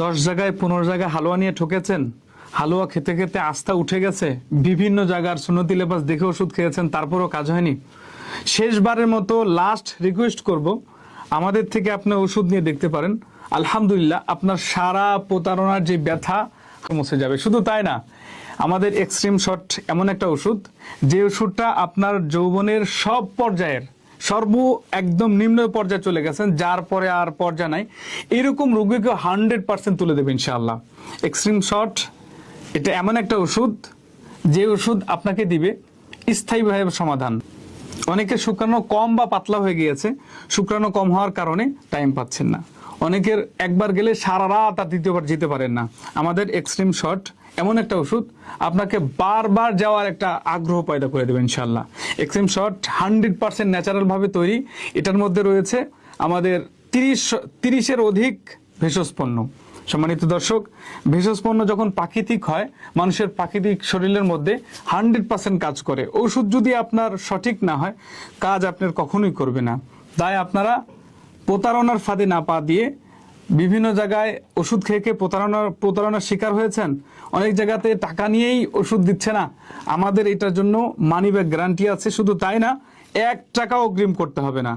10 জায়গায় 15 জায়গায় হালুয়া নিয়ে ঠকেছেন, হালুয়া খেতে খেতে আস্থা উঠে গেছে, বিভিন্ন জায়গার সুন্নতি লেবাস দেখে ওষুধ খেয়েছেন, তারপরও কাজ হয়নি। শেষবারের মতো লাস্ট রিকোয়েস্ট করব, আমাদের থেকে আপনি ওষুধ নিয়ে দেখতে পারেন। আলহামদুলিল্লাহ, আপনার সারা প্রতারণার যে ব্যথা মুছে যাবে। শুধু তাই না, আমাদের এক্সট্রিম শট এমন একটা ওষুধ, যে ওষুধটা আপনার যৌবনের সব পর্যায়ের একদম নিম্ন পর্যায়ে চলে গেছেন, যার পরে আর পর্যায়ে নাই, এরকম রোগীকে 100% তুলে দেবে ইনশাআল্লাহ। এক্সট্রিম শট এটা এমন একটা ওষুধ, যে ওষুধ আপনাকে দিবে স্থায়ীভাবে সমাধান। অনেকের শুক্রাণু কম বা পাতলা হয়ে গিয়েছে, শুক্রাণু কম হওয়ার কারণে টাইম পাচ্ছেন না। অনেকের একবার গেলে সারা রাত আর দ্বিতীয়বার যেতে পারেন না। আমাদের এক্সট্রিম শট এমন একটা ওষুধ, আপনাকে বারবার যাওয়ার একটা আগ্রহ পয়দা করে দেবে ইনশাআল্লাহ। এক্সট্রিম শট 100% ন্যাচারাল ভাবে তৈরি। এটার মধ্যে রয়েছে আমাদের 30-এর অধিক ভেষজ পণ্য। সম্মানিত দর্শক, ভেষজ পণ্য যখন প্রাকৃতিক হয়, মানুষের প্রাকৃতিক শরীরের মধ্যে 100% কাজ করে। ওষুধ যদি আপনার সঠিক না হয়, কাজ আপনার কখনোই করবে না। তাই আপনারা প্রতারণার ফাঁদে না পা দিয়ে বিভিন্ন জায়গায় ওষুধ খেয়ে খেয়ে প্রতারণার শিকার হয়েছেন। অনেক জায়গাতে টাকা নিয়েই ওষুধ দিচ্ছে না। আমাদের এটার জন্য মানি ব্যাক গ্যারান্টি আছে। শুধু তাই না, 1 টাকাও অগ্রিম করতে হবে না।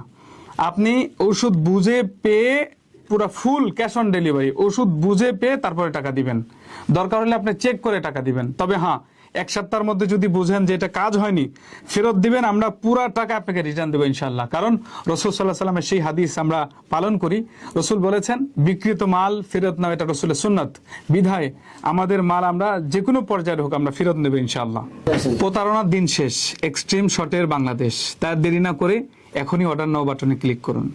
আপনি ওষুধ বুঝে পেয়ে পুরো ফুল ক্যাশ অন ডেলিভারি, ওষুধ বুঝে পেয়ে তারপরে টাকা দিবেন। দরকার হলে আপনি চেক করে টাকা দিবেন। তবে হ্যাঁ, 1 সপ্তাহের মধ্যে যদি বুঝেন যে এটা কাজ হয়নি, ফেরত দিবেন। আমরা পুরো টাকা আপনাকে রিটার্ন দেবো ইনশাআল্লাহ। কারণ রাসূল সাল্লাল্লাহু আলাইহি ওয়াসাল্লামের সেই হাদিস আমরা পালন করি। রাসূল বলেছেন, বিকৃত মাল ফেরত নাও, এটা রাসূলের সুন্নাত। বিধায় আমাদের মাল আমরা যে কোনো পর্যায়ে হোক আমরা ফেরত নেব ইনশাআল্লাহ। প্রতারণার দিন শেষ। এক্সট্রিম শটের বাংলাদেশ। তার দেরি না করে এখনই অর্ডার নাও বাটনে ক্লিক করুন।